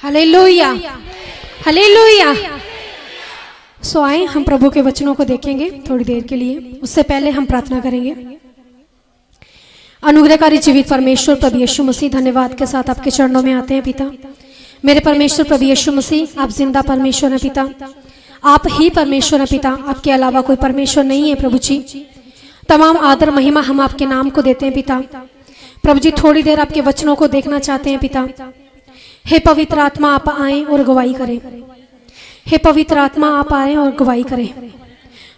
Hallelujah, hallelujah. So आए हम प्रभु के वचनों को देखेंगे थोड़ी देर के लिए। उससे पहले हम प्रार्थना करेंगे। अनुग्रहकारी जीवित परमेश्वर प्रभु यीशु मसीह, धन्यवाद के साथ आपके चरणों में आते हैं पिता। मेरे परमेश्वर प्रभु यीशु मसीह, आप जिंदा परमेश्वर हैं पिता, आप ही परमेश्वर हैं पिता, आपके अलावा कोई परमेश्वर नहीं है प्रभु जी। तमाम आदर महिमा हम आपके नाम को देते हैं पिता। प्रभु जी थोड़ी देर आपके वचनों को देखना चाहते हैं पिता। हे पवित्र आत्मा, आप आए और गवाही करें। हे पवित्र आत्मा, आप आए और गवाही करें।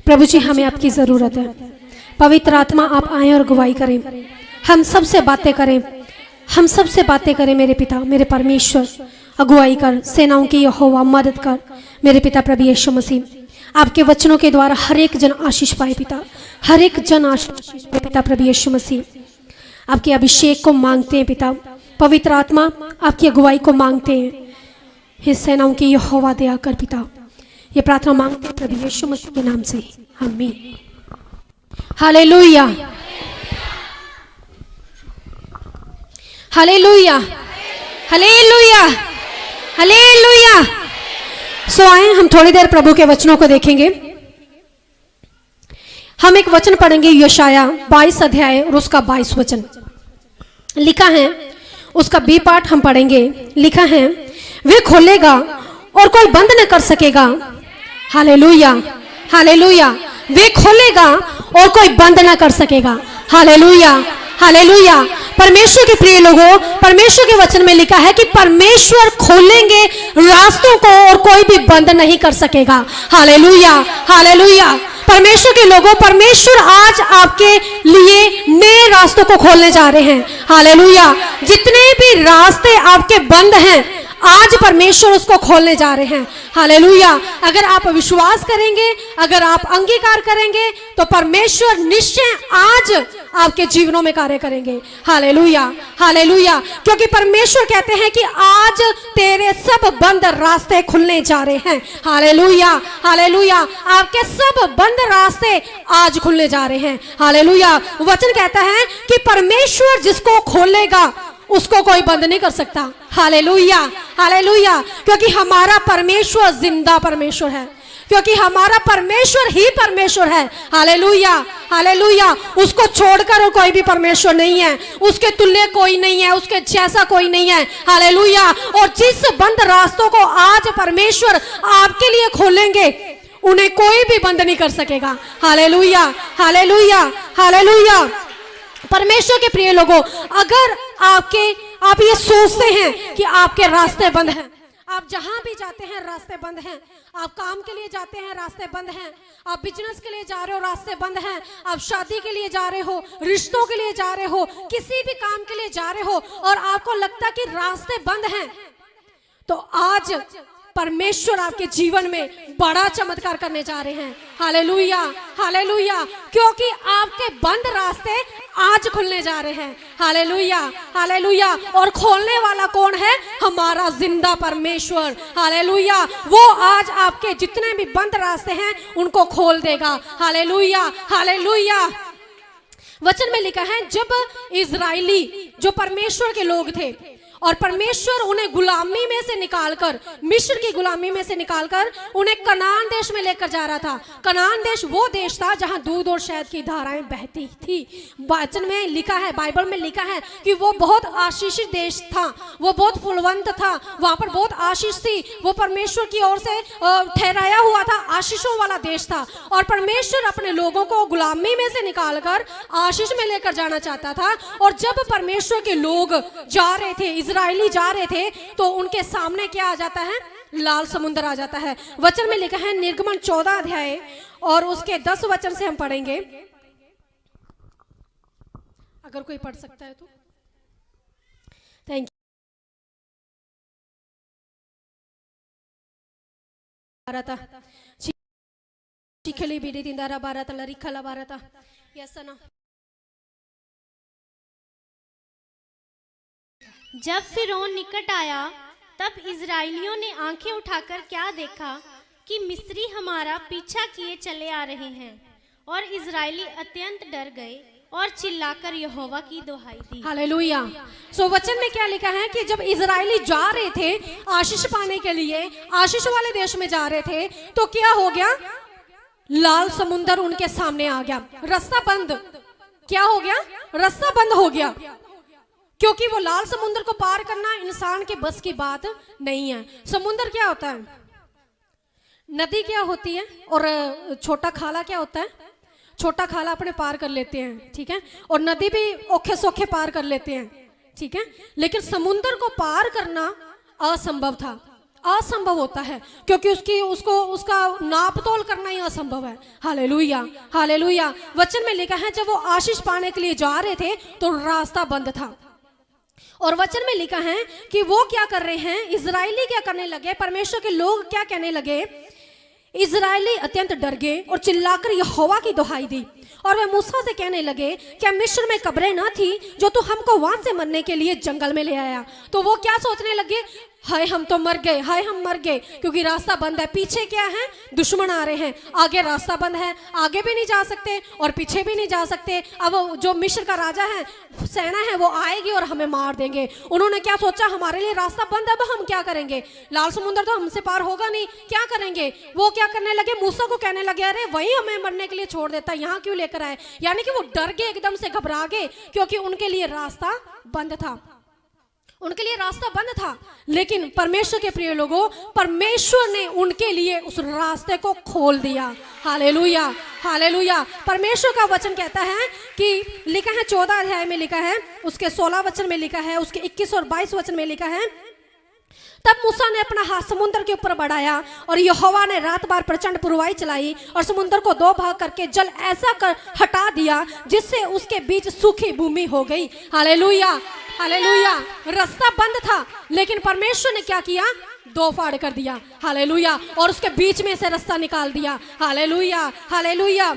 प्रभु जी हमें आपकी जरूरत है। पवित्र आत्मा, आप आए और गवाही करें। हम सबसे बातें करें, हम सबसे बातें करें मेरे पिता, मेरे परमेश्वर। अगुवाई कर, सेनाओं की यहोवा मदद कर मेरे पिता प्रभु यीशु मसीह। आपके वचनों के द्वारा हर एक जन आशीष पाए पिता, हर एक जन आशीष मेरे पिता प्रभु यीशु मसीह। आपके अभिषेक को मांगते हैं पिता। पवित्र आत्मा, आपकी अगुवाई को मांगते हैं। हे सेनाओं की यहोवा दया कर पिता। ये प्रार्थना मांगते हैं प्रभु यीशु मसीह के नाम से, आमीन। Hallelujah, hallelujah, hallelujah, hallelujah. So आए हम थोड़ी देर प्रभु के वचनों को देखेंगे। हम एक वचन पढ़ेंगे, यशाया 22 अध्याय और उसका 22 वचन लिखा है। उसका बी पार्ट हम पढ़ेंगे। लिखा है, वे खोलेगा और कोई बंद न कर सकेगा। Hallelujah, hallelujah. वे खोलेगा और कोई बंद न कर सकेगा। Hallelujah, hallelujah. परमेश्वर के प्रिय लोगों, परमेश्वर के वचन में लिखा है कि परमेश्वर खोलेंगे रास्तों को और कोई भी बंद नहीं कर सकेगा। Hallelujah, hallelujah. परमेश्वर के लोगों, परमेश्वर आज आपके लिए नए रास्तों को खोलने जा रहे हैं। हालेलुया। जितने भी रास्ते आपके बंद हैं, आज परमेश्वर उसको खोलने जा रहे हैं। हालेलुया। अगर आप विश्वास करेंगे, अगर आप अंगीकार करेंगे, तो परमेश्वर निश्चय आज आपके जीवनों में कार्य करेंगे। Hallelujah, hallelujah. क्योंकि परमेश्वर कहते हैं कि आज तेरे सब बंद रास्ते खुलने जा रहे हैं। Hallelujah, hallelujah. आपके सब बंद रास्ते आज खुलने जा रहे हैं। हालेलुया। वचन कहता है कि परमेश्वर जिसको खोलेगा उसको कोई बंद नहीं कर सकता। Hallelujah, hallelujah. क्योंकि हमारा परमेश्वर जिंदा परमेश्वर है, क्योंकि हमारा परमेश्वर ही परमेश्वर है। Hallelujah, hallelujah. उसको छोड़कर और कोई भी परमेश्वर नहीं है, उसके तुल्य कोई नहीं है, उसके जैसा कोई नहीं है। हालेलुया। और जिस बंद रास्तों को आज परमेश्वर आपके लिए खोलेंगे, उन्हें कोई भी बंद नहीं कर सकेगा। Hallelujah, hallelujah, hallelujah. परमेश्वर के प्रिय लोगों, अगर आप ये सोचते हैं कि आपके रास्ते बंद हैं, आप जहां भी जाते हैं रास्ते बंद हैं, आप काम के लिए जाते हैं रास्ते बंद हैं, आप बिजनेस के लिए जा रहे हो रास्ते बंद हैं, आप शादी के लिए जा रहे हो, रिश्तों के लिए जा रहे हो, किसी भी काम के लिए जा रहे हो और आपको लगता कि रास्ते बंद हैं, तो आज परमेश्वर आपके जीवन में बड़ा चमत्कार करने जा रहे हैं। Hallelujah, hallelujah. क्योंकि आपके बंद रास्ते आज खुलने जा रहे हैं। Hallelujah, hallelujah. और खोलने वाला कौन है? हमारा जिंदा परमेश्वर। हालेलुया। वो आज आपके जितने भी बंद रास्ते हैं उनको खोल देगा। Hallelujah, hallelujah. वचन में लिखा है, जब इजराइली जो परमेश्वर के लोग थे और परमेश्वर उन्हें गुलामी में से निकालकर, मिस्र की गुलामी में से निकालकर उन्हें कनान देश में लेकर जा रहा था। कनान देश वो देश था जहां दूध और शहद की धाराएं बहती थी। वचन में लिखा है, बाइबल में लिखा है कि वो बहुत आशीषित देश था, वो बहुत फुलवंत था, वहां पर बहुत आशीष थी। वो परमेश्वर की ओर से ठहराया हुआ था, आशीषों वाला देश था। और परमेश्वर अपने लोगों को गुलामी में से निकालकर आशीष में लेकर जाना चाहता था। और जब परमेश्वर के लोग जा रहे थे, इजराइली जा रहे थे, तो उनके सामने क्या आ जाता है? लाल समुद्र आ जाता है। वचन में लिखा है, निर्गमन 14 अध्याय और उसके 10 वचन से हम पढ़ेंगे। अगर कोई पढ़ सकता है तो थैंक यू। चिखली बीड़ी दिंदारा भारत लरिखला भारत यस ना। जब फिरौन निकट आया, तब इजराइलियों ने आंखें उठाकर क्या देखा कि मिस्री हमारा पीछा किए चले आ रहे हैं, और इजराइली अत्यंत डर गए और चिल्लाकर यहोवा की दुहाई दी। हालेलुया। सो वचन में क्या लिखा है कि जब इजरायली जा रहे थे आशीष पाने के लिए, आशीष वाले देश में जा रहे थे, तो क्या हो गया? लाल समुंदर उनके सामने आ गया, रास्ता बंद। क्या हो गया? रास्ता बंद हो गया, क्योंकि वो लाल समुंदर को पार करना इंसान के बस की बात नहीं है। समुंदर क्या होता है? नदी क्या होती है? और छोटा खाला क्या होता है? छोटा खाला अपने पार कर लेते हैं, ठीक है, और नदी भी औखे सौखे पार कर लेते हैं, ठीक है, लेकिन समुंदर को पार करना असंभव था, असंभव होता है, क्योंकि उसका नाप तोल करना ही असंभव है। Hallelujah, hallelujah. वचन में लिखा है जब वो आशीष पाने के लिए जा रहे थे तो रास्ता बंद था, और वचन में लिखा है कि वो क्या कर रहे हैं, इजरायली क्या करने लगे, परमेश्वर के लोग क्या कहने लगे, इजरायली अत्यंत डर गए और चिल्लाकर यहोवा की दुहाई दी, और वे मूसा से कहने लगे क्या मिस्र में कब्रें ना थी जो तू हमको वहां से मरने के लिए जंगल में ले आया? तो वो क्या सोचने लगे, हाय हम तो मर गए, हाय हम मर गए, क्योंकि रास्ता बंद है। पीछे क्या है? दुश्मन आ रहे हैं, आगे रास्ता बंद है, आगे भी नहीं जा सकते और पीछे भी नहीं जा सकते। अब जो मिस्र का राजा है, सेना है, वो आएगी और हमें मार देंगे। उन्होंने क्या सोचा, हमारे लिए रास्ता बंद है, अब हम क्या करेंगे? लाल समुद्र तो हमसे पार होगा नहीं, क्या करेंगे? वो क्या करने लगे, मूसा को कहने लगे अरे वही हमें मरने के लिए छोड़ देता, यहाँ क्यों लेकर आए? यानी कि वो डर गए, एकदम से घबरा गए, क्योंकि उनके लिए रास्ता बंद था, उनके लिए रास्ता बंद था। लेकिन परमेश्वर के प्रिय लोगों, परमेश्वर ने उनके लिए उस रास्ते को खोल दिया। Hallelujah, hallelujah. परमेश्वर का वचन कहता है कि लिखा है 14 अध्याय में लिखा है, उसके 16 वचन में लिखा है, उसके 21 और 22 वचन में लिखा है, तब मूसा ने अपना हाथ समुद्र के ऊपर बढ़ाया और यहोवा ने रात भर प्रचंड पुरवाई चलाई और समुद्र को 2 भाग करके जल ऐसा कर हटा दिया जिससे उसके बीच सूखी भूमि हो गई। Hallelujah, hallelujah. रास्ता बंद था, लेकिन परमेश्वर ने क्या किया? 2 फाड़ कर दिया। हालेलुया। और उसके बीच में से रास्ता निकाल दिया। Hallelujah, hallelujah.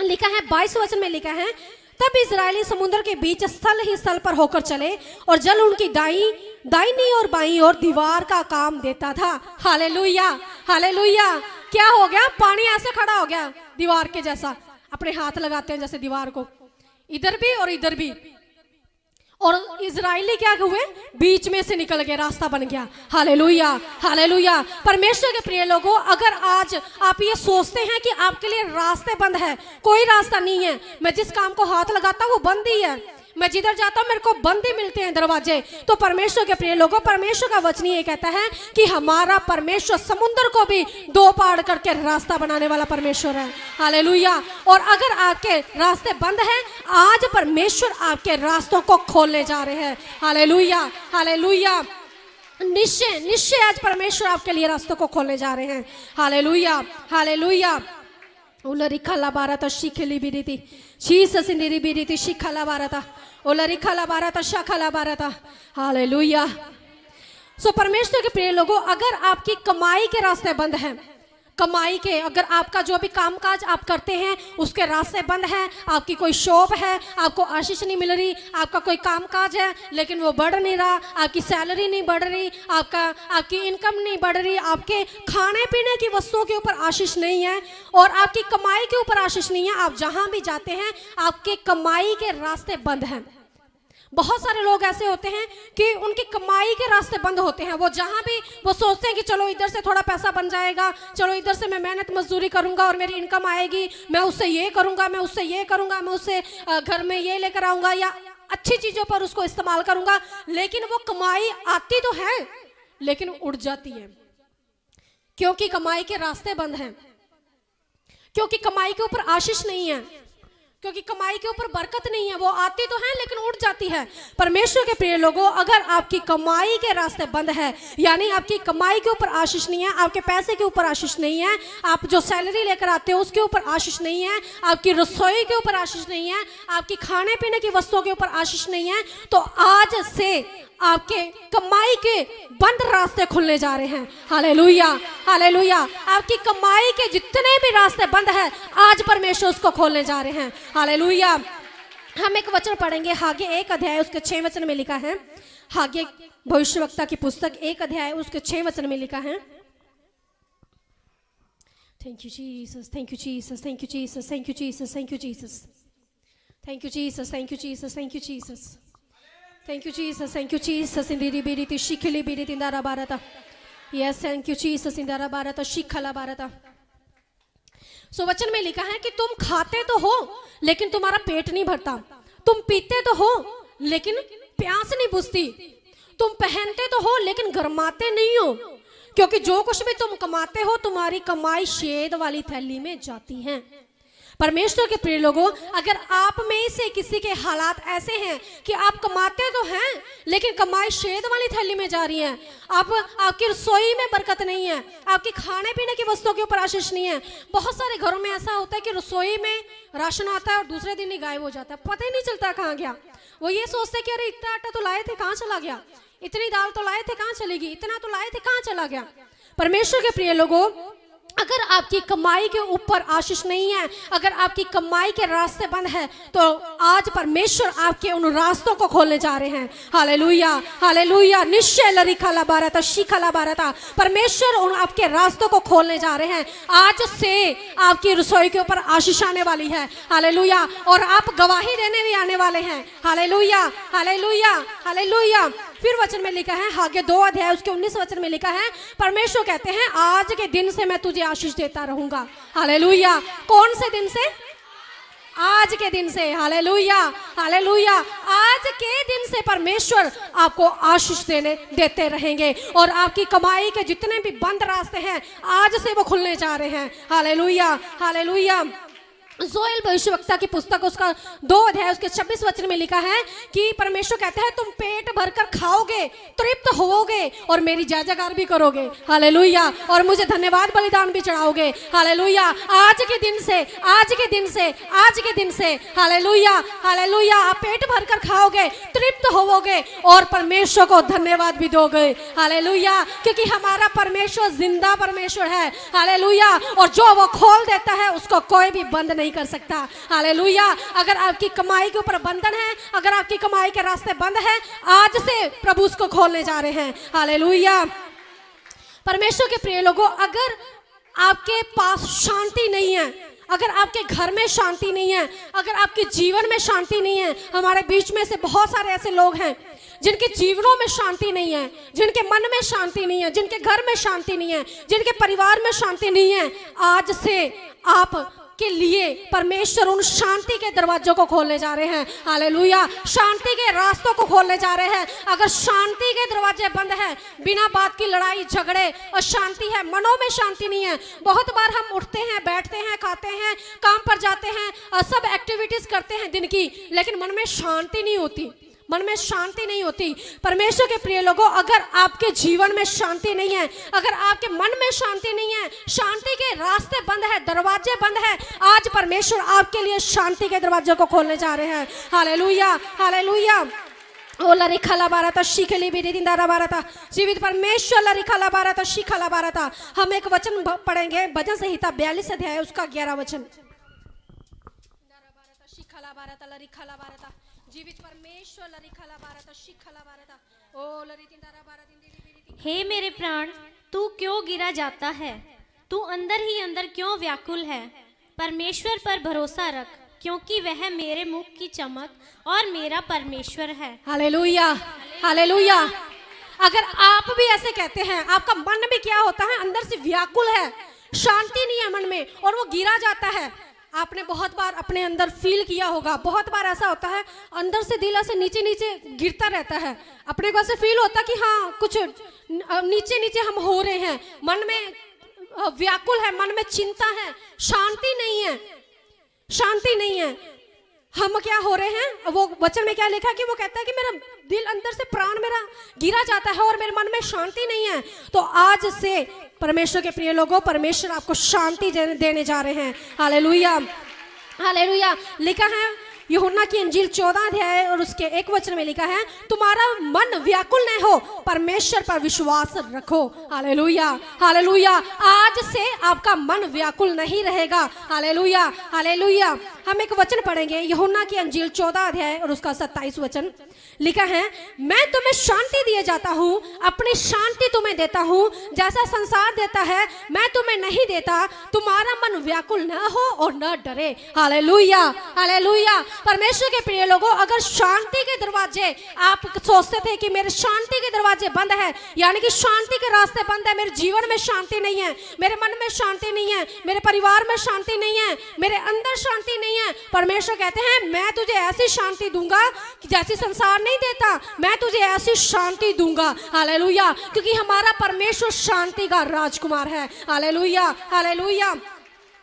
लिखा है 22 वचन में लिखा है, तब इजरायली समुद्र के बीच स्थल ही स्थल पर होकर चले और जल उनकी दाहिनी और बाईं ओर दीवार का काम देता था। Hallelujah, hallelujah. क्या हो गया? पानी ऐसे खड़ा हो गया दीवार के जैसा, अपने हाथ लगाते हैं जैसे दीवार को, इधर भी और इधर भी, और इजरायली क्या हुए? बीच में से निकल गए, रास्ता बन गया। Hallelujah, hallelujah. परमेश्वर के प्रिय लोगों, अगर आज आप ये सोचते हैं कि आपके लिए रास्ते बंद है, कोई रास्ता नहीं है, मैं जिस काम को हाथ लगाता हूँ वो बंद ही है, मैं जिधर जाता हूं मेरे को बंद ही मिलते हैं दरवाजे, तो परमेश्वर के प्रिय लोगों, परमेश्वर का वचन ये कहता है कि हमारा परमेश्वर समुद्र को भी 2 पाड़ करके रास्ता बनाने वाला परमेश्वर है। हालेलुया। और अगर आपके रास्ते बंद हैं, आज परमेश्वर आपके रास्तों को खोलने जा रहे हैं। Hallelujah, hallelujah. निश्चय निश्चय आज परमेश्वर आपके लिए रास्तों को खोलने जा रहे हैं। Hallelujah, hallelujah. उलरिखला बारता शिखली बिरीति जीसस इंदिरी बिरीति शिखला बारता उलरिखला बारता शखला बारता। हालेलुया। सो परमेश्वर के प्रिय लोगों, अगर आपकी कमाई के रास्ते बंद हैं, कमाई के, अगर आपका जो भी कामकाज आप करते हैं उसके रास्ते बंद हैं, आपकी कोई शॉप है, आपको आशीष नहीं मिल रही, आपका कोई कामकाज है लेकिन वो बढ़ नहीं रहा, आपकी सैलरी नहीं बढ़ रही, आपकी इनकम नहीं बढ़ रही, आपके खाने पीने की वस्तुओं के ऊपर आशीष नहीं है और आपकी कमाई के ऊपर आशीष नहीं है, आप जहां भी जाते हैं आपके कमाई के रास्ते बंद हैं। बहुत सारे लोग ऐसे होते हैं कि उनकी कमाई के रास्ते बंद होते हैं, वो जहां भी वो सोचते हैं कि चलो इधर से थोड़ा पैसा बन जाएगा, चलो इधर से मैं मेहनत मजदूरी करूंगा और मेरी इनकम आएगी, मैं उससे ये करूंगा, मैं उससे ये करूंगा, मैं उससे घर में ये लेकर आऊंगा या अच्छी चीजों पर उसको इस्तेमाल करूंगा, लेकिन वो कमाई आती तो है लेकिन उड़ जाती है, क्योंकि कमाई के रास्ते बंद हैं, क्योंकि कमाई के ऊपर आशीष नहीं है, क्योंकि कमाई के ऊपर बरकत नहीं है, वो आती तो है लेकिन उड़ जाती है। परमेश्वर के प्रिय लोगों, अगर आपकी कमाई के रास्ते बंद है, यानी आपकी कमाई के ऊपर आशीष नहीं है, आपके पैसे के ऊपर आशीष नहीं है, आप जो सैलरी लेकर आते हो उसके ऊपर आशीष नहीं है, आपकी रसोई के ऊपर आशीष नहीं है, आपकी खाने पीने की वस्तुओं के ऊपर आशीष नहीं है, तो आज से आपके कमाई के बंद रास्ते खुलने जा रहे हैं। Hallelujah, hallelujah. आपकी कमाई के जितने भी रास्ते बंद हैं, आज परमेश्वर उसको खोलने जा रहे हैं। हालेलुया। हम एक वचन पढ़ेंगे, हागे 1 अध्याय उसके 6 वचन में लिखा है, हागे भविष्यवक्ता की पुस्तक 1 अध्याय उसके 6 वचन में लिखा है। Thank you Jesus, thank you Jesus, thank you Jesus, thank you Jesus, thank you Jesus, Thank you, Jesus. Thank you, Jesus. Thank you, Jesus. Thank you, Jesus. Thank you, Jesus. Indiri biriti shikili biriti indara barata. Yes, thank you, Jesus. Indara barata shikhala barata. सो वचन में लिखा है कि तुम खाते तो हो लेकिन तुम्हारा पेट नहीं भरता, तुम पीते तो हो लेकिन प्यास नहीं बुझती, तुम पहनते तो हो लेकिन गरमाते नहीं हो, क्योंकि जो कुछ भी तुम कमाते हो तुम्हारी कमाई शेद वाली थैली में जाती है। परमेश्वर के प्रिय लोगों, अगर आप में से किसी के हालात ऐसे हैं कि आप कमाते तो हैं लेकिन कमाई शेद वाली थैली में जा रही है, आपकी रसोई में बरकत नहीं है, आपकी खाने पीने की वस्तुओं के ऊपर आशीष नहीं है। बहुत सारे घरों में ऐसा होता है कि रसोई में राशन आता है और दूसरे दिन ही गायब हो जाता है, पता ही नहीं चलता कहाँ गया। वो ये सोचते कि अरे इतना आटा तो लाए थे कहाँ चला गया, इतनी दाल तो लाए थे कहाँ चली गई, इतना तो लाए थे कहाँ चला गया। परमेश्वर के प्रिय लोगों, अगर आपकी कमाई के ऊपर आशीष नहीं है, अगर आपकी कमाई के रास्ते बंद है, तो आज परमेश्वर आपके उन रास्तों को खोलने जा रहे हैं। Hallelujah, hallelujah. निश्चय लरिखाला बारता शिखाला बारता, परमेश्वर उन आपके रास्तों को खोलने जा रहे हैं। आज से आपकी रसोई के ऊपर आशीष आने वाली है। हालेलुया। और आप गवाही देने भी आने वाले हैं। Hallelujah, hallelujah, hallelujah. फिर वचन में लिखा है, आगे 2 अध्याय उसके 19 वचन में लिखा है, परमेश्वर कहते हैं आज के दिन से मैं तुझे आशीष देता रहूंगा। हालेलुया। कौन से दिन से? आज के दिन से। Hallelujah, hallelujah. आज के दिन से परमेश्वर आपको आशीष देते रहेंगे और आपकी कमाई के जितने भी बंद रास्ते हैं आज से वो खुलने जा रहे हैं। Hallelujah, hallelujah. जोएल भविष्यवक्ता की पुस्तक उसका 2 अध्याय उसके 26 वचन में लिखा है कि परमेश्वर कहते हैं तुम पेट भरकर खाओगे, तृप्त होवोगे और मेरी जय जयकार भी करोगे। हालेलुया। और मुझे धन्यवाद बलिदान भी चढ़ाओगे। हालेलुया। आज के दिन से, आज के दिन से, आज के दिन से, हालेलुया, हालेलुया, आप पेट भरकर खाओगे, तृप्त होवोगे और परमेश्वर को धन्यवाद भी दोगे। हालेलुया। क्योंकि हमारा परमेश्वर जिंदा परमेश्वर है। हालेलुया। और जो वो खोल देता है उसको कोई भी बंद नहीं कर सकता। हालेलुया। अगर आपकी कमाई के ऊपर बंधन है, अगर आपकी कमाई के रास्ते बंद है, आज से प्रभु उसको खोलने जा रहे हैं। हालेलुया। परमेश्वर के प्रिय लोगों, अगर आपके पास शांति नहीं है, अगर आपके घर में शांति नहीं है, अगर आपके जीवन में शांति नहीं है, हमारे बीच में से बहुत सारे ऐसे लोग हैं जिनके जीवनों में शांति नहीं है, जिनके मन में शांति नहीं है, जिनके घर में शांति नहीं है, जिनके परिवार में शांति नहीं है, आज से आप के लिए परमेश्वर उन शांति के दरवाजों को खोलने जा रहे हैं। हालेलुया। शांति के रास्तों को खोलने जा रहे हैं। अगर शांति के दरवाजे बंद हैं, बिना बात की लड़ाई झगड़े और शांति है, मनों में शांति नहीं है। बहुत बार हम उठते हैं, बैठते हैं, खाते हैं, काम पर जाते हैं, सब एक्टिविटीज करते हैं दिन की, लेकिन मन में शांति नहीं होती, मन में शांति नहीं होती। परमेश्वर के प्रिय लोगों, अगर आपके जीवन में शांति नहीं है, अगर आपके मन में शांति नहीं है, शांति के रास्ते बंद है, दरवाजे बंद है, आज परमेश्वर आपके लिए शांति के दरवाजे को खोलने जा रहे हैं। Hallelujah, hallelujah. ओ लरिखाला बारता शिखली बिरिंदारा बारता, जीवित परमेश्वर लरिखाला बारता शिखाला बारता। हम एक वचन पढ़ेंगे, भजन संहिता 42 अध्याय उसका 11 वचन। शिखाला बारता लरिखाला बारता, जीवित परमेश्वर लरिखाला बारता शिखाला बारता। ओ लरितिंदारा बारतिंदी। हे मेरे प्राण, तू क्यों गिरा जाता है? तू अंदर ही अंदर क्यों व्याकुल है? परमेश्वर पर भरोसा रख, क्योंकि वह मेरे मुख की चमक और मेरा परमेश्वर है। Hallelujah, hallelujah. अगर आप भी ऐसे कहते हैं, आपका मन भी क्या होता है, अंदर से व्याकुल है, शांति नहीं है मन में और वो गिरा जाता है। आपने बहुत बार अपने अंदर फील किया होगा, बहुत बार ऐसा होता है अंदर से दिल से नीचे नीचे गिरता रहता है, अपने को ऐसे फील होता है कि हाँ कुछ नीचे नीचे हम हो रहे हैं, मन में व्याकुल है, मन में चिंता है, शांति नहीं है, शांति नहीं है। हम क्या हो रहे हैं, वो वचन में क्या लिखा कि वो कहता है कि मेरा दिल अंदर से प्राण मेरा गिरा जाता है और मेरे मन में शांति नहीं है। तो आज से परमेश्वर के प्रिय लोगों, परमेश्वर आपको शांति देने जा रहे हैं। Hallelujah, hallelujah. लिखा है यूहन्ना की इंजील 14 अध्याय और उसके 1 वचन में लिखा है, तुम्हारा मन व्याकुल न हो, परमेश्वर पर विश्वास रखो। Hallelujah, hallelujah. आज से आपका मन व्याकुल नहीं रहेगा। Hallelujah, hallelujah. हम एक वचन पढ़ेंगे, यूहन्ना की अंजील 14 अध्याय और उसका 27 वचन। लिखा है, मैं तुम्हें शांति दिए जाता हूँ, अपनी शांति तुम्हें देता हूँ, जैसा संसार देता है मैं तुम्हें नहीं देता। तुम्हारा मन व्याकुल न हो और न डरे। Hallelujah, hallelujah. परमेश्वर के प्रिय लोगों, अगर शांति के दरवाजे, आप सोचते थे कि मेरे शांति के दरवाजे बंद है, यानी कि शांति के रास्ते बंद है, मेरे जीवन में शांति नहीं है, मेरे मन में शांति नहीं है, मेरे परिवार में शांति नहीं है, मेरे अंदर शांति नहीं है, परमेश्वर कहते हैं मैं तुझे ऐसी शांति दूंगा कि जैसी संसार नहीं देता, मैं तुझे ऐसी शांति दूंगा। हालेलुया, क्योंकि हमारा परमेश्वर शांति का राजकुमार है। हालेलुया, हालेलुया,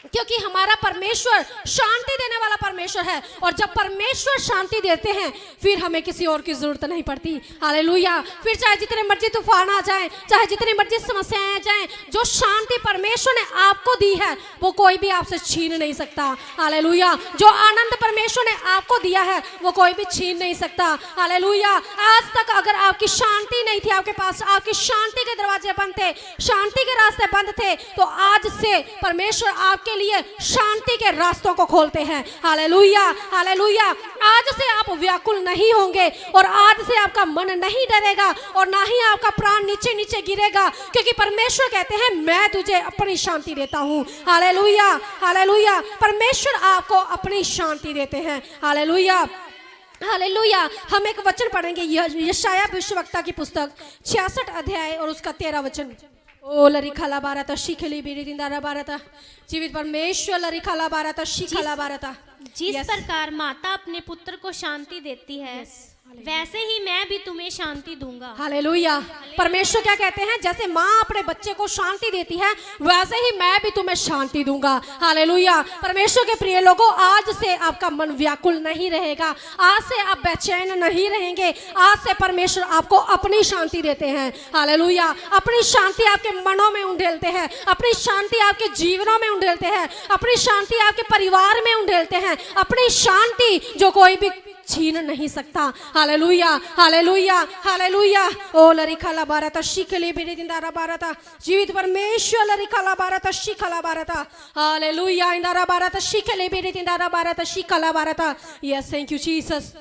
क्योंकि हमारा परमेश्वर शांति देने वाला परमेश्वर है। और जब परमेश्वर शांति देते हैं फिर हमें किसी और की जरूरत नहीं पड़ती। हालेलुया। फिर चाहे जितने मर्जी तूफान आ जाए, चाहे जितनी मर्जी समस्याएं आ जाएं, जो शांति परमेश्वर ने आपको दी है वो कोई भी आपसे छीन नहीं सकता। हालेलुया। जो आनंद परमेश्वर ने आपको दिया है वो कोई भी छीन नहीं सकता। हालेलुया। आज तक अगर आपकी शांति नहीं थी, आपके पास आपकी शांति के दरवाजे बंद थे, शांति के रास्ते बंद थे, तो आज से परमेश्वर आपके लिए शांति के रास्तों को खोलते हैं। Hallelujah, hallelujah. आज से आप व्याकुल नहीं होंगे और आज से आपका मन नहीं डरेगा और ना ही आपका प्राण नीचे नीचे गिरेगा, क्योंकि परमेश्वर कहते हैं मैं तुझे अपनी शांति देता हूँ। Hallelujah, hallelujah. परमेश्वर आपको अपनी शांति देते हैं। Hallelujah, hallelujah. हम एक वचन पढ़ेंगे, यशायाह भविष्यवक्ता की पुस्तक 66 अध्याय और उसका 13 वचन। ओ लरिखाला बारता शिखली बीरी दिंदारा बारता, जीवित परमेश्वर लरिखाला बारता शिखला बारता। जिस प्रकार माता अपने पुत्र को शांति देती है, वैसे ही मैं भी तुम्हें शांति दूंगा। हालेलुया। परमेश्वर क्या कहते हैं, जैसे माँ अपने बच्चे को शांति देती है वैसे ही मैं भी तुम्हें शांति दूंगा। हालेलुया। परमेश्वर के प्रिय लोगों, आज से आपका मन व्याकुल नहीं रहेगा, आज से आप बेचैन नहीं रहेंगे, आज से परमेश्वर आपको अपनी शांति देते हैं। हालेलुया। अपनी शांति आपके मनों में उंडेलते हैं, अपनी शांति आपके जीवनों में उंडेलते हैं, अपनी शांति आपके परिवार में उंडेलते हैं, अपनी शांति जो कोई भी छीन नहीं सकता। Hallelujah, hallelujah, hallelujah. ओ लरिखाला बारता शिखली बिरी दिंदारा बारता, जीवित परमेश्वर लरिखाला बारता शिखला बारता। हालेलुया। इंदारा बारता शिखली बिरी दिंदारा बारता शिखला बारता। Yes, thank you Jesus.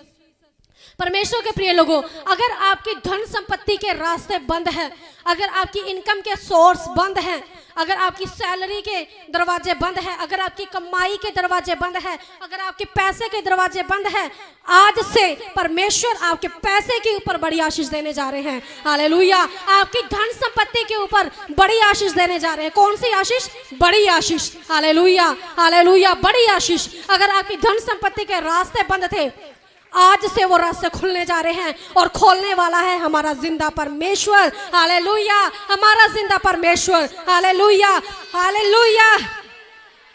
परमेश्वर के प्रिय लोगों, अगर आपकी धन संपत्ति के रास्ते बंद है, अगर आपकी इनकम के सोर्स बंद हैं, अगर आपकी सैलरी के दरवाजे बंद है, अगर आपकी कमाई के दरवाजे बंद है, अगर आपके पैसे के दरवाजे बंद है, आज से परमेश्वर आपके पैसे के ऊपर बड़ी आशीष देने जा रहे हैं। हालेलुया। आपकी धन संपत्ति के ऊपर बड़ी आशीष देने जा रहे हैं। कौन सी आशीष? बड़ी आशीष। Hallelujah, hallelujah. बड़ी आशीष। अगर आपकी धन संपत्ति के रास्ते बंद थे, आज से वो रास्ते खुलने जा रहे हैं और खोलने वाला है हमारा जिंदा परमेश्वर। हालेलुया, हमारा जिंदा परमेश्वर। Hallelujah, hallelujah.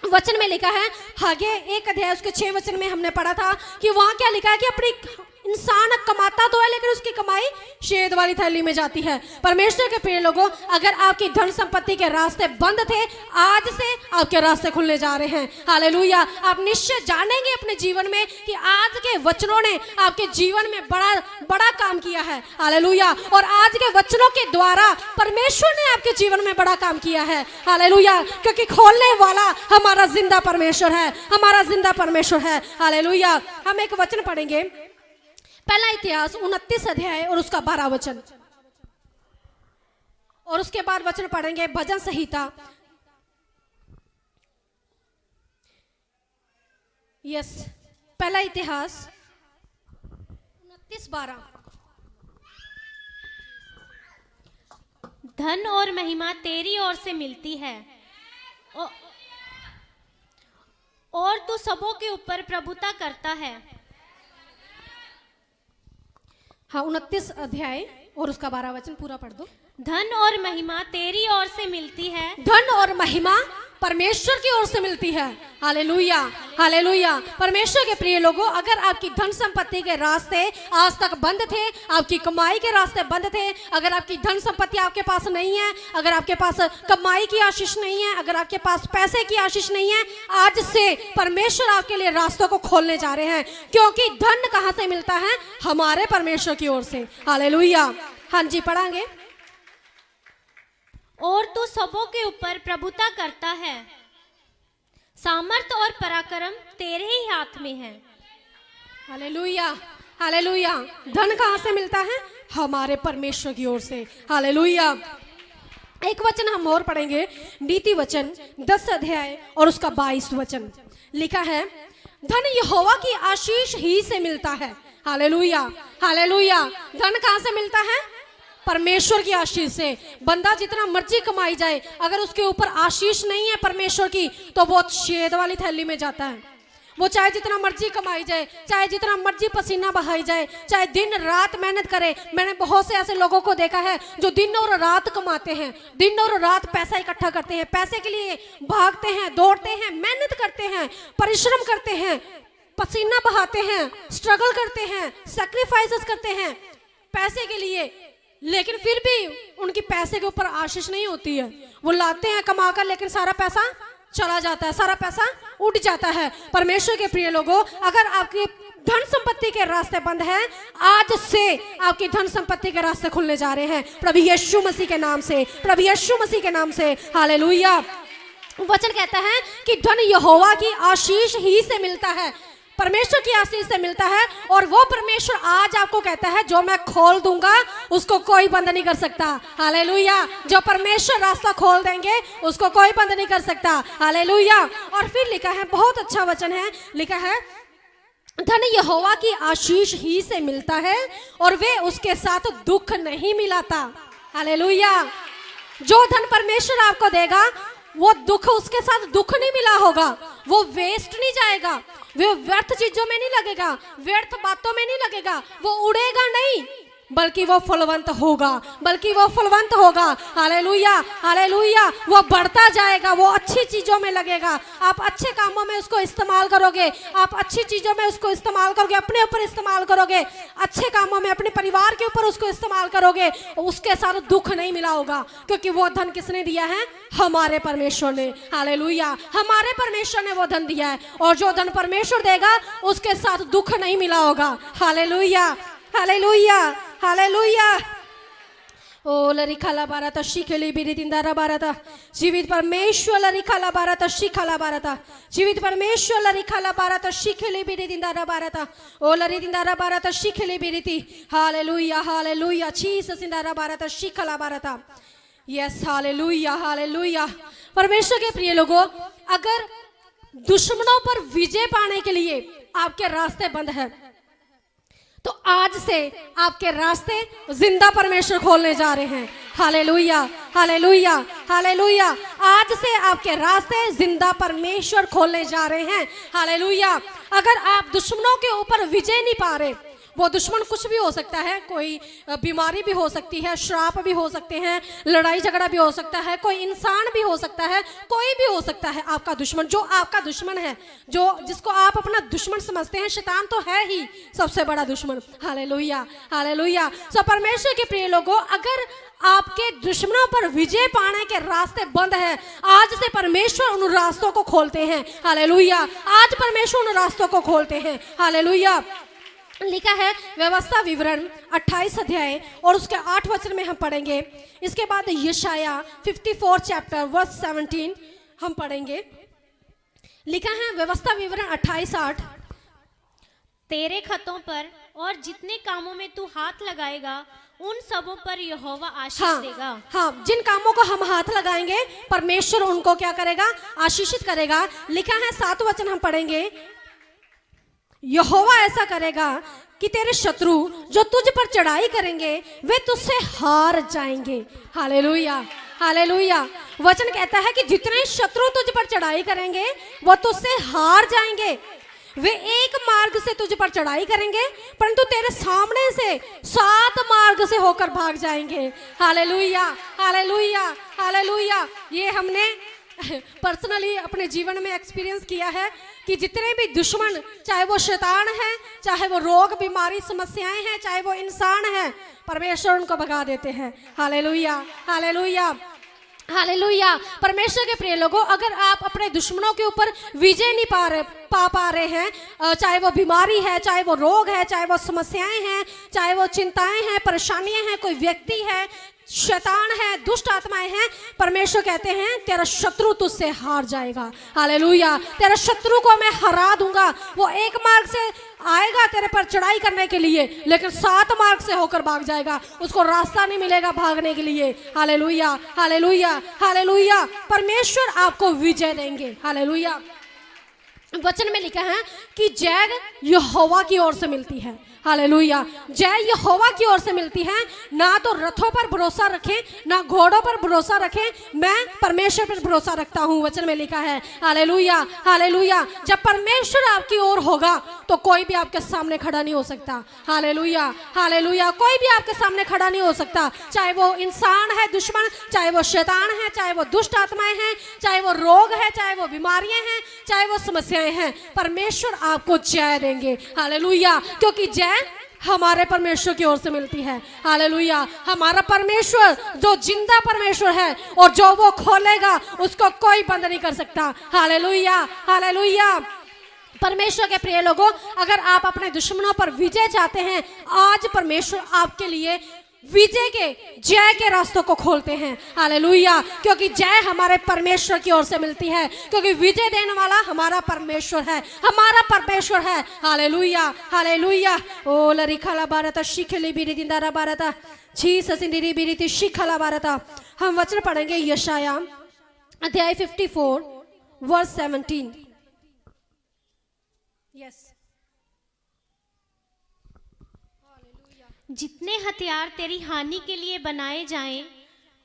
वचन में लिखा है, हागे 1 अध्याय उसके 6 वचन में हमने पढ़ा था कि वहां क्या लिखा है कि अपनी इंसान कमाता तो है लेकिन उसकी कमाई शेद वाली थैली में जाती है। परमेश्वर के प्रिय लोगों, अगर आपकी धन संपत्ति के रास्ते बंद थे, आज से आपके रास्ते खुलने जा रहे हैं। हालेलुया। आप निश्चय जानेंगे अपने जीवन में कि आज के वचनों ने आपके जीवन में बड़ा बड़ा काम किया है। हालेलुया। और आज के वचनों के द्वारा परमेश्वर ने आपके जीवन में बड़ा काम किया है। हालेलुया। क्योंकि खोलने वाला हमारा जिंदा परमेश्वर है, हमारा जिंदा परमेश्वर है। हालेलुया। हम एक वचन पढ़ेंगे, पहला इतिहास 29 अध्याय और उसका 12 वचन, और उसके बाद वचन पढ़ेंगे भजन संहिता। यस, पहला इतिहास 29:12। धन और महिमा तेरी ओर से मिलती है और तू सबों के ऊपर प्रभुता करता है। हाँ, 29 अध्याय और उसका 12 वचन पूरा पढ़ दो। धन और महिमा तेरी ओर से मिलती है। धन और महिमा परमेश्वर की ओर से मिलती है। Hallelujah, hallelujah. परमेश्वर के प्रिय लोगों, अगर आपकी धन संपत्ति के रास्ते आज तक बंद थे, आपकी कमाई के रास्ते बंद थे, अगर आपकी धन संपत्ति आपके पास नहीं है, अगर आपके पास कमाई की आशीष नहीं है, अगर आपके पास पैसे की आशीष नहीं है, आज से परमेश्वर आपके लिए रास्तों को खोलने जा रहे हैं। क्योंकि धन कहाँ से मिलता है? हमारे परमेश्वर की ओर से। हालेलुया। हाँ जी, पढ़ांगे। और तू सबों के ऊपर प्रभुता करता है। सामर्थ और पराक्रम तेरे ही हाथ में है। Hallelujah, hallelujah. धन कहाँ से मिलता है? हमारे परमेश्वर की ओर से। हालेलुया। एक वचन हम और पढ़ेंगे, नीति वचन 10 अध्याय और उसका 22 वचन। लिखा है, धन यहोवा की आशीष ही से मिलता है। Hallelujah, hallelujah. धन कहाँ से मिलता है? परमेश्वर की आशीष से। बंदा जितना मर्जी कमाई जाए, अगर उसके ऊपर आशीष नहीं है परमेश्वर की, तो वो छेद वाली थैली में जाता है। वो चाहे जितना मर्जी कमाई जाए, चाहे जितना मर्जी पसीना बहाई जाए, चाहे दिन रात मेहनत करे। मैंने बहुत से ऐसे लोगों को देखा है जो दिन और रात कमाते हैं, दिन और रात पैसा इकट्ठा करते हैं, पैसे के लिए भागते हैं, दौड़ते हैं, मेहनत करते हैं, परिश्रम करते हैं, पसीना बहाते हैं, स्ट्रगल करते हैं, सैक्रिफाइसेस करते हैं पैसे के लिए, लेकिन फिर भी उनकी पैसे के ऊपर आशीष नहीं होती है। वो लाते हैं कमाकर, लेकिन सारा पैसा चला जाता है, सारा पैसा उड़ जाता है। परमेश्वर के प्रिय लोगों, अगर आपकी धन संपत्ति के रास्ते बंद हैं, आज से आपकी धन संपत्ति के रास्ते खुलने जा रहे हैं प्रभु यीशु मसीह के नाम से, प्रभु यीशु मसीह के नाम से। हालेलुया। वचन कहता है कि धन यहोवा की आशीष ही से मिलता है, परमेश्वर की आशीष से मिलता है। और वो परमेश्वर आज आपको कहता है, जो मैं खोल दूंगा उसको कोई बंद नहीं कर सकता। हालेलुया। जो परमेश्वर रास्ता खोल देंगे उसको कोई बंद नहीं कर सकता। हालेलुया। और फिर लिखा है, बहुत अच्छा वचन है, लिखा है, धन यहोवा की आशीष ही से मिलता है और वे उसके साथ दुख नहीं मिलाता। हालेलुया। जो धन परमेश्वर आपको देगा, वो दुख, उसके साथ दुख नहीं मिला होगा, वो वेस्ट नहीं जाएगा, वो व्यर्थ चीजों में नहीं लगेगा, व्यर्थ बातों में नहीं लगेगा, वो उड़ेगा नहीं, बल्कि वो फलवंत होगा, बल्कि वो फलवंत होगा। Hallelujah, hallelujah. वो बढ़ता जाएगा, वो अच्छी चीजों में लगेगा। आप अच्छे कामों में उसको इस्तेमाल करोगे, आप अच्छी चीजों में उसको इस्तेमाल करोगे, अपने ऊपर इस्तेमाल करोगे, अच्छे कामों में अपने परिवार के ऊपर उसको इस्तेमाल करोगे, उसके साथ दुख नहीं मिला होगा, क्योंकि वो धन किसने दिया है? हमारे परमेश्वर ने। हालेलुया। हमारे परमेश्वर ने वो धन दिया है, और जो धन परमेश्वर देगा उसके साथ दुख नहीं मिला होगा। Hallelujah, hallelujah, hallelujah. ओ लरिखाला बाराता शिखेली बिरी दिंदारा बाराता, जीवित परमेश्वर लरिखाला बाराता शिखाला बाराता, जीवित परमेश्वर लरिखाला बाराता शिखेली बिरी दिंदारा बाराता, ओ लरी दिंदारा बाराता शिखेली बिरीती। Hallelujah, hallelujah. जीसस दिंदारा बाराता शिखाला बाराता। Yes, hallelujah, hallelujah. परमेश्वर के प्रिय लोगों, अगर दुश्मनों पर विजय पाने के लिए आपके रास्ते बंद है, तो आज से आपके रास्ते जिंदा परमेश्वर खोलने जा रहे हैं। Hallelujah, hallelujah, hallelujah. आज से आपके रास्ते जिंदा परमेश्वर खोलने जा रहे हैं। हालेलुया। अगर आप दुश्मनों के ऊपर विजय नहीं पा रहे, वो दुश्मन कुछ भी हो सकता है, कोई बीमारी भी हो सकती है, श्राप भी हो सकते हैं, लड़ाई झगड़ा भी हो सकता है, कोई इंसान भी हो सकता है, कोई भी हो सकता है आपका दुश्मन। जो आपका दुश्मन है, जो जिसको आप अपना दुश्मन समझते हैं, शैतान तो है ही सबसे बड़ा दुश्मन। Hallelujah, hallelujah. सो परमेश्वर के प्रिय लोगों, अगर आपके दुश्मनों पर विजय पाने के रास्ते बंद है, आज से परमेश्वर उन रास्तों को खोलते हैं। हालेलुया। आज परमेश्वर उन रास्तों को खोलते हैं। हालेलुया। लिखा है व्यवस्था विवरण 28 अध्याय और उसके 8 वचन में हम पढ़ेंगे। इसके बाद यशाया 54 चैप्टर वर्स 17 हम पढ़ेंगे। लिखा है व्यवस्था विवरण 28:8, तेरे खतों पर और जितने कामों में तू हाथ लगाएगा उन सबों पर यहोवा आशीष देगा। हाँ, जिन कामों को हम हाथ लगाएंगे परमेश्वर उनको क्या करेगा? आशीषित करेगा। लिखा है 7 वचन हम पढ़ेंगे। यहोवा ऐसा करेगा कि तेरे शत्रु जो तुझ पर चढ़ाई करेंगे वे तुझसे हार जाएंगे। Hallelujah, hallelujah. वचन कहता है कि जितने शत्रु तुझ पर चढ़ाई करेंगे वो तुझसे हार जाएंगे। वे एक मार्ग से तुझ पर चढ़ाई करेंगे, परंतु तेरे सामने से 7 मार्ग से होकर भाग जाएंगे। Hallelujah, hallelujah, hallelujah. ये हमने पर्सनली अपने जीवन में एक्सपीरियंस किया है कि जितने भी दुश्मन, चाहे वो शैतान है, चाहे वो रोग बीमारी समस्याएं हैं, चाहे वो इंसान है, परमेश्वर उनको भगा देते हैं। Hallelujah, hallelujah, hallelujah. परमेश्वर के प्रिय लोगों, अगर आप अपने दुश्मनों के ऊपर विजय नहीं पा रहे हैं, चाहे वो बीमारी है, चाहे वो रोग है, चाहे वो समस्याएं हैं, चाहे वो चिंताएं हैं, परेशानियां हैं, कोई व्यक्ति है, शैतान है, दुष्ट आत्माएं हैं, परमेश्वर कहते हैं तेरा शत्रु तुझसे हार जाएगा। हालेलुया। तेरा शत्रु को मैं हरा दूंगा। वो एक मार्ग से आएगा तेरे पर चढ़ाई करने के लिए, लेकिन 7 मार्ग से होकर भाग जाएगा, उसको रास्ता नहीं मिलेगा भागने के लिए। Hallelujah, hallelujah, hallelujah. परमेश्वर आपको विजय देंगे। हालेलुया। वचन में लिखा है कि जय यहोवा की ओर से मिलती है। हालेलुया। जय यहोवा की ओर से मिलती है। ना तो रथों पर भरोसा रखें, ना घोड़ों पर भरोसा रखें, मैं परमेश्वर पर भरोसा रखता हूं। वचन में लिखा है। Hallelujah, hallelujah. जब परमेश्वर आपकी ओर होगा तो कोई भी आपके सामने खड़ा नहीं हो सकता। Hallelujah, hallelujah. कोई भी आपके सामने खड़ा नहीं हो सकता, चाहे वो इंसान है दुश्मन, चाहे वो शैतान है, चाहे वो दुष्ट आत्माएं हैं, चाहे वो रोग है, चाहे वो बीमारियां हैं, चाहे वो समस्याएं हैं, परमेश्वर आपको जय देंगे। हालेलुया। क्योंकि जय हमारे परमेश्वर की ओर से मिलती है। हालेलुया। हमारा परमेश्वर जो जिंदा परमेश्वर है, और जो वो खोलेगा उसको कोई बंद नहीं कर सकता। Hallelujah, hallelujah. परमेश्वर के प्रिय लोगों, अगर आप अपने दुश्मनों पर विजय चाहते हैं, आज परमेश्वर आपके लिए विजय के, जय के रास्तों को खोलते हैं। हालेलुया। क्योंकि जय हमारे परमेश्वर की ओर से मिलती है, क्योंकि विजय देने वाला हमारा परमेश्वर है, हमारा परमेश्वर है। Hallelujah, hallelujah. ओ लरिखाला भारत शिखली बिरी दिंदारा भारत छी ससिंदिरी बिरीति शिखला भारत। हम वचन पढ़ेंगे यशाया अध्याय 54 वर्स 17। यस। जितने हथियार तेरी हानि के लिए बनाए जाएं,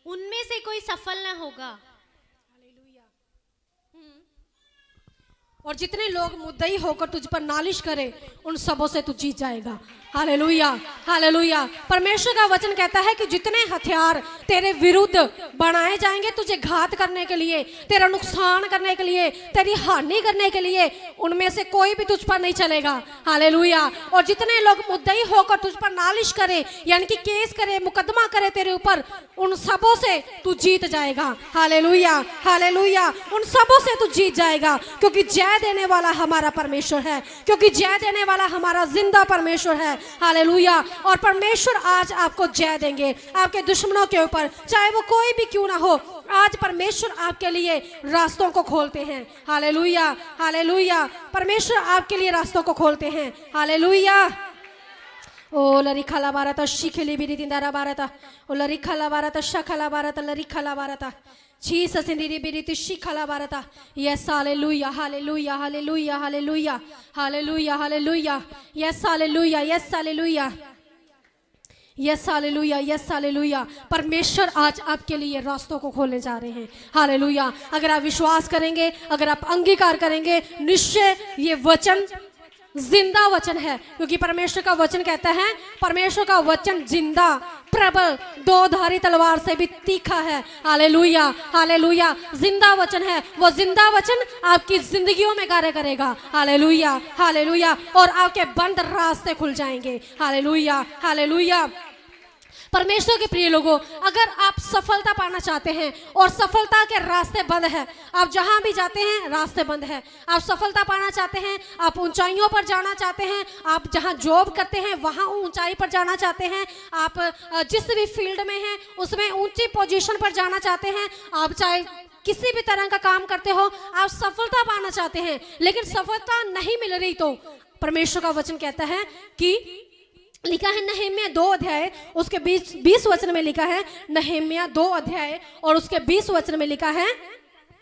उनमें से कोई सफल न होगा। और जितने लोग मुद्दई होकर तुझ पर नालिश करें, उन सबों से तू जीत जाएगा। Hallelujah, hallelujah. परमेश्वर का वचन कहता है कि जितने हथियार तेरे विरुद्ध बनाए जाएंगे तुझे घात करने के लिए, तेरा नुकसान करने के लिए, तेरी हानि करने के लिए, उनमें से कोई भी तुझ पर नहीं चलेगा। हालेलुया। और जितने लोग मुद्दई होकर तुझ पर नालिश करे, यानी कि केस करे, मुकदमा करे तेरे ऊपर, उन सबों से तू जीत जाएगा। Hallelujah, hallelujah. उन सबों से तू जीत जाएगा, क्योंकि जय देने वाला हमारा परमेश्वर है, क्योंकि जय देने वाला हमारा जिंदा परमेश्वर है। हालेलुया। और परमेश्वर आज आपको जय देंगे आपके दुश्मनों के ऊपर, चाहे वो कोई भी क्यों ना हो। आज परमेश्वर आपके लिए रास्तों को खोलते हैं। Hallelujah, hallelujah. परमेश्वर आपके लिए रास्तों को खोलते हैं। हालेलुया। ओ लरिखाला भारत शिखली बिरी दिंदारा भारत ओ लरिखाला भारत शखला भारत लरिखाला भारत छी ससिंदिरी बिरीति शिखला भारत। Yes, hallelujah, hallelujah, hallelujah, hallelujah, hallelujah, hallelujah. Yes, hallelujah, yes, hallelujah, yes, hallelujah, yes, hallelujah. परमेश्वर आज आपके लिए रास्तों को खोलने जा रहे हैं। हालेलुया। अगर आप विश्वास करेंगे, अगर आप अंगीकार करेंगे, निश्चय ये वचन जिंदा वचन है, क्योंकि परमेश्वर का वचन कहता है, परमेश्वर का वचन जिंदा, प्रबल, 2 धारी तलवार से भी तीखा है। Hallelujah, hallelujah. जिंदा वचन है। वो जिंदा वचन आपकी जिंदगियों में कार्य करेगा। Hallelujah, hallelujah. और आपके बंद रास्ते खुल जाएंगे। Hallelujah, hallelujah. परमेश्वर के प्रिय लोगों, अगर आप सफलता पाना चाहते हैं और सफलता के रास्ते बंद है, आप जहां भी जाते हैं रास्ते बंद है, आप सफलता पाना चाहते हैं, आप ऊंचाइयों पर जाना चाहते हैं, आप जहां जॉब करते हैं वहां ऊंचाई पर जाना चाहते हैं, आप जिस भी फील्ड में हैं उसमें ऊंची पोजीशन पर जाना चाहते हैं, आप चाहे किसी भी तरह का काम करते हो, आप सफलता पाना चाहते हैं, लेकिन सफलता नहीं मिल रही, तो परमेश्वर का वचन कहता है कि लिखा है नहम्याह 2 अध्याय उसके 20 वचन में लिखा है, नहम्याह 2 अध्याय और उसके 20 वचन में लिखा है,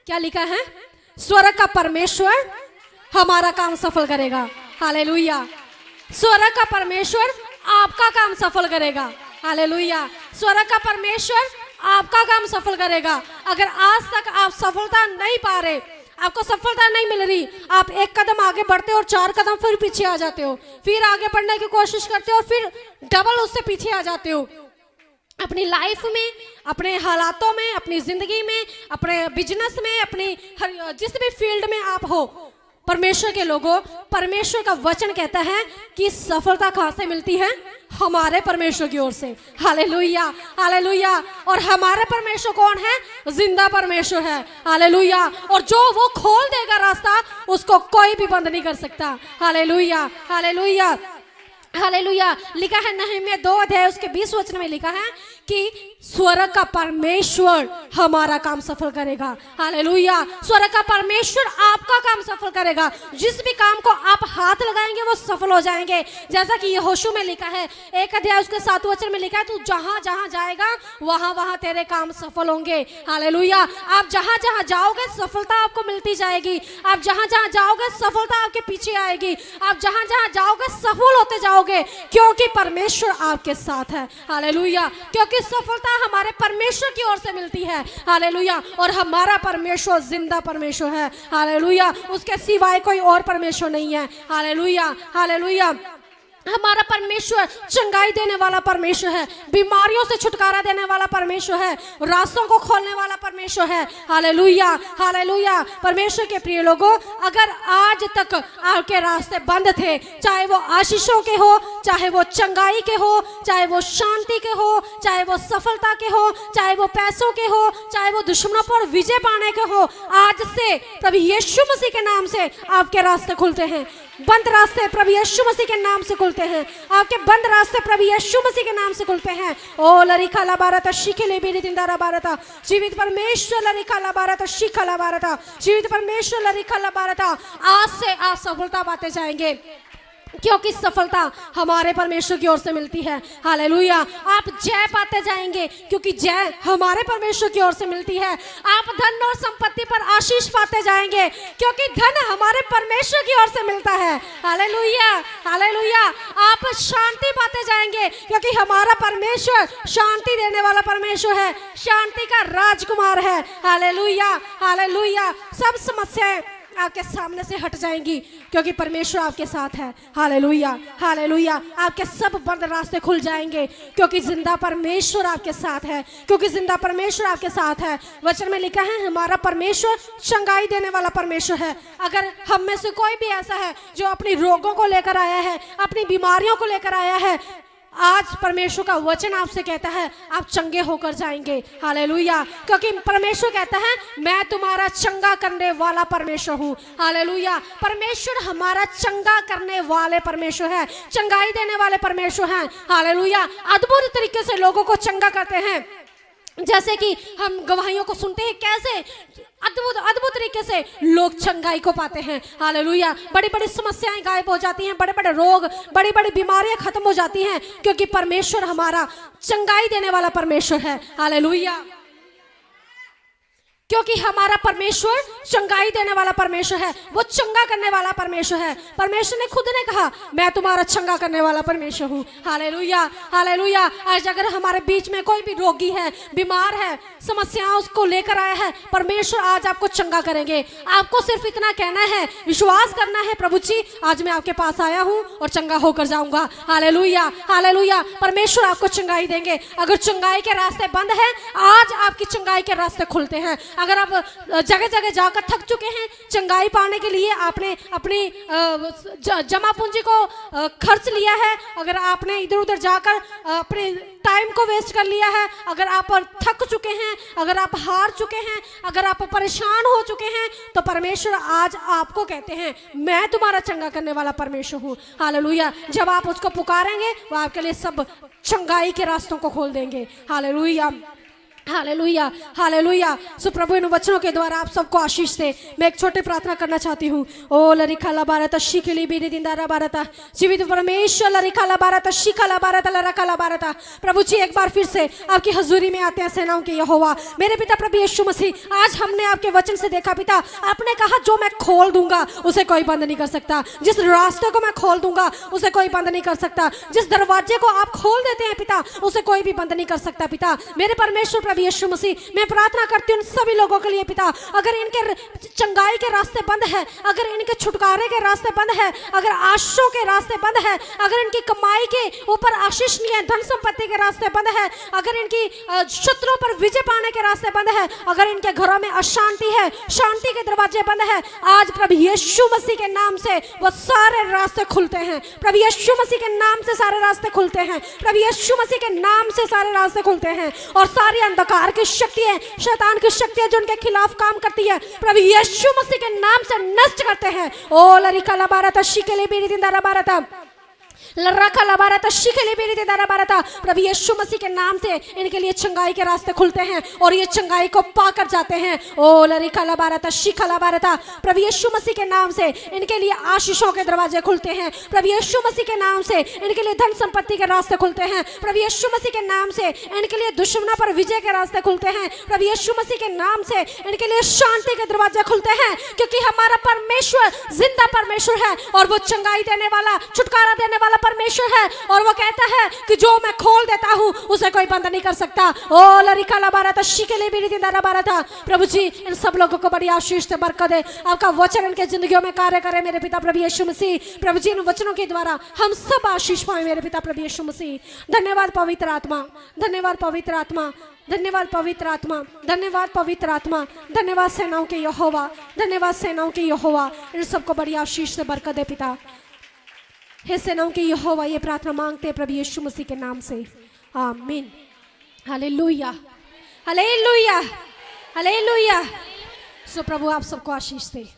क्या लिखा है? स्वर्ग का परमेश्वर हमारा काम सफल करेगा। हालेलुया। स्वर्ग का परमेश्वर आपका काम सफल करेगा। हालेलुया। स्वर्ग का परमेश्वर आपका काम सफल करेगा। अगर आज तक आप सफलता नहीं पा रहे, आपको सफलता नहीं मिल रही, आप एक कदम आगे बढ़ते हो और 4 कदम फिर पीछे आ जाते हो, फिर आगे बढ़ने की कोशिश करते हो और फिर डबल उससे पीछे आ जाते हो, अपनी लाइफ में, अपने हालातों में, अपनी जिंदगी में, अपने बिजनेस में, अपनी जिस भी फील्ड में आप हो, परमेश्वर के लोगों, परमेश्वर का वचन कहता है कि सफलता कहां से मिलती है? हमारे परमेश्वर की ओर से। Hallelujah, hallelujah. और हमारे परमेश्वर कौन है? जिंदा परमेश्वर है। हालेलुया। और जो वो खोल देगा रास्ता, उसको कोई भी बंद नहीं कर सकता। Hallelujah, hallelujah, hallelujah. लिखा है नहम्याह 2 अध्याय उसके 20 वचन में लिखा है कि स्वर्ग का परमेश्वर हमारा काम सफल करेगा। हालेलुया। स्वर्ग का परमेश्वर आपका काम सफल करेगा। जिस भी काम को आप हाथ लगाएंगे वो सफल हो जाएंगे। जैसा कि यहोशू में लिखा है 1 अध्याय उसके 7 वचन में लिखा है, तू जहां जहां जाएगा वहां वहां तेरे काम सफल होंगे। हालेलुया। आप जहां जहां जाओगे सफलता आपको मिलती जाएगी। आप जहां जहां जाओगे सफलता आपके पीछे आएगी। आप जहां जहां जाओगे सफल होते जाओगे, क्योंकि परमेश्वर आपके साथ है। हालेलुया। क्योंकि सफलता हमारे परमेश्वर की ओर से मिलती है। हालेलुया। और हमारा परमेश्वर जिंदा परमेश्वर है। हालेलुया। उसके सिवाय कोई और परमेश्वर नहीं है। हालेलुया। हालेलुया। हमारा परमेश्वर चंगाई देने वाला परमेश्वर है, बीमारियों से छुटकारा देने वाला परमेश्वर है, रास्तों को खोलने वाला परमेश्वर है। हालेलुया। हालेलुया। परमेश्वर के प्रिय लोगों, अगर आज तक आपके रास्ते बंद थे, चाहे वो आशीषों के हो, चाहे वो चंगाई के हो, चाहे वो शांति के हो, चाहे वो सफलता के हो, चाहे वो पैसों के हो, चाहे वो दुश्मनों पर विजय पाने के हो, आज से प्रभु यीशु मसीह के नाम से आपके रास्ते खुलते हैं। बंद रास्ते प्रभु यीशु मसीह के नाम से खुलते हैं। आपके बंद रास्ते प्रभु यीशु मसीह के नाम से खुलते हैं। ओ लरिकाला बारता शिकेले बेरी दिंदारा बारता, जीवित परमेश्वर लरिकाला बारता शिकाला बारता, जीवित परमेश्वर लरिकाला बारता, आज से आप सफलता पाते जाएंगे, क्योंकि सफलता हमारे परमेश्वर की ओर से मिलती है। हालेलुया। आप जय पाते जाएंगे, क्योंकि जय हमारे परमेश्वर की ओर से मिलती है। आप धन और संपत्ति पर आशीष पाते जाएंगे, क्योंकि धन हमारे परमेश्वर की ओर से मिलता है। हालेलुया। हालेलुया। आप शांति पाते जाएंगे, क्योंकि हमारा परमेश्वर शांति देने वाला परमेश्वर है, शांति का राजकुमार है। हालेलुया। हालेलुया। सब समस्याएं आपके सामने से हट जाएंगी, क्योंकि परमेश्वर आपके साथ है। हालेलुया। हालेलुया। आपके सब बंद रास्ते खुल जाएंगे, क्योंकि जिंदा परमेश्वर आपके साथ है, क्योंकि जिंदा परमेश्वर आपके साथ है। वचन में लिखा है हमारा परमेश्वर चंगाई देने वाला परमेश्वर है। अगर हम में से कोई भी ऐसा है जो अपनी रोगों को लेकर आया है, अपनी बीमारियों को लेकर आया है, आज परमेश्वर का वचन आपसे कहता है आप चंगे होकर जाएंगे। हालेलुया। क्योंकि परमेश्वर कहता है मैं तुम्हारा चंगा करने वाला परमेश्वर हूँ। हालेलुया। परमेश्वर हमारा चंगा करने वाले परमेश्वर है, चंगाई देने वाले परमेश्वर हैं। हालेलुया। अद्भुत तरीके से लोगों को चंगा करते हैं, जैसे कि हम गवाहियों को सुनते हैं कैसे अद्भुत अद्भुत तरीके से लोग चंगाई को पाते हैं। हालेलुया। बड़ी बड़ी समस्याएं गायब हो जाती हैं, बड़े बड़े रोग, बड़ी बड़ी बीमारियां खत्म हो जाती हैं, क्योंकि परमेश्वर हमारा चंगाई देने वाला परमेश्वर है। हालेलुया। क्योंकि हमारा परमेश्वर चंगाई देने वाला परमेश्वर है, वो चंगा करने वाला परमेश्वर है। परमेश्वर ने खुद ने कहा मैं तुम्हारा चंगा करने वाला परमेश्वर हूँ। हालेलुया। हालेलुया। आज अगर हमारे बीच में कोई भी रोगी है, बीमार है, समस्याओं को लेकर आया है, परमेश्वर आज आपको चंगा करेंगे। आपको सिर्फ इतना कहना है, विश्वास करना है, प्रभु जी आज मैं आपके पास आया हूँ और चंगा होकर जाऊंगा। हालेलुया। हालेलुया। परमेश्वर आपको चंगाई देंगे। अगर चंगाई के रास्ते बंद है, आज आपकी चंगाई के रास्ते खुलते हैं। अगर आप जगह जगह जाकर थक चुके हैं, चंगाई पाने के लिए आपने अपनी जमा पूंजी को खर्च लिया है, अगर आपने इधर उधर जाकर अपने टाइम को वेस्ट कर लिया है, अगर आप थक चुके हैं, अगर आप हार चुके हैं, अगर आप परेशान हो चुके हैं, तो परमेश्वर आज आपको कहते हैं मैं तुम्हारा चंगा करने वाला परमेश्वर हूँ। हालेलुया। जब आप उसको पुकारेंगे वो आपके लिए सब चंगाई के रास्तों को खोल देंगे। हालेलुया। हालेलुया। हालेलुया। सो प्रभु इन वचनों के द्वारा आप सबको आशीष दे। मैं एक छोटी प्रार्थना करना चाहती हूँ। ओ लरिकाला बारता शिकली बीरी दिंदारा बारता, जीवित परमेश्वर लरिकाला बारता शिकाला बारता लरकाला बारता। प्रभु जी एक बार फिर से आपकी हजूरी में आते हैं सेनाओं के यहोवा मेरे पिता प्रभु यीशु मसीह। आज हमने आपके वचन से देखा पिता, आपने कहा जो मैं खोल दूंगा उसे कोई बंद नहीं कर सकता, जिस रास्ते को मैं खोल दूंगा उसे कोई बंद नहीं कर सकता, जिस दरवाजे को आप खोल देते हैं पिता उसे कोई भी बंद नहीं कर सकता। पिता मेरे परमेश्वर यीशु मसीह, मैं प्रार्थना करती हूँ सभी लोगों के लिए पिता, अगर इनके चंगाई के रास्ते बंद है, अगर इनके छुटकारे के रास्ते बंद है, अगर आशीषों के रास्ते बंद है, अगर इनकी कमाई के ऊपर आशीष नहीं है, धन संपत्ति के रास्ते बंद है, अगर इनकी शत्रुओं पर विजय पाने के रास्ते बंद है, अगर इनके घरों में अशांति है, शांति के दरवाजे बंद है, आज प्रभु यीशु मसीह के नाम से वो सारे रास्ते खुलते हैं। प्रभु यीशु मसीह के नाम से सारे रास्ते खुलते हैं। प्रभु यीशु मसीह के नाम से सारे रास्ते खुलते हैं, और सारी अंधकार की शक्तियां, शैतान की शक्तियां जो उनके खिलाफ काम करती है, प्रभु यीशु मसीह के नाम से नष्ट करते हैं। ओ लरिकाला बारता शिकेले बेरी दिंदारा बारता, लर्राका लबारता शिखली बेरी दे दारा बारता। प्रभु यीशु मसीह के नाम से इनके लिए चंगाई के रास्ते खुलते हैं और ये चंगाई को पाकर जाते हैं। ओ लरिका लबारता शिखा लबारता। प्रभु यीशु मसीह के नाम से इनके लिए आशीषों के दरवाजे खुलते हैं। प्रभु यीशु मसीह के नाम से इनके लिए धन संपत्ति के रास्ते खुलते हैं। प्रभु यीशु मसीह के नाम से इनके लिए दुश्मनों पर विजय के रास्ते खुलते हैं। प्रभु यीशु मसीह के नाम से इनके लिए शांति के दरवाजे खुलते हैं, क्योंकि हमारा परमेश्वर जिंदा परमेश्वर है और वो चंगाई देने वाला, छुटकारा देने वाला परमेश्वर है। और वो कहता है कि जो मैं खोल देता हूं उसे कोई बंद नहीं कर सकता। ओ लरिका लबारता शिकेले भी दिदारा बारता। प्रभु जी इन सब लोगों को बड़ी आशीष से बरकत दे, आपका वचन इनके जिंदगियों में कार्य करे मेरे पिता प्रभु यीशु मसीह। प्रभु जी इन वचनों के द्वारा हम सब आशीष पाए मेरे पिता प्रभु यीशु मसीह। धन्यवाद पवित्र आत्मा, धन्यवाद पवित्र आत्मा, धन्यवाद पवित्र आत्मा, धन्यवाद पवित्र आत्मा, धन्यवाद सेनाओं के यहोवा, धन्यवाद सेनाओं के यहोवा। इन सबको बड़ी आशीष से बरकत दे पिता। हे सेनाओं के यहोवा, ये प्रार्थना मांगते प्रभु यीशु मसीह के नाम से, आमीन। Hallelujah, hallelujah, hallelujah. सो प्रभु आप सबको आशीष दे।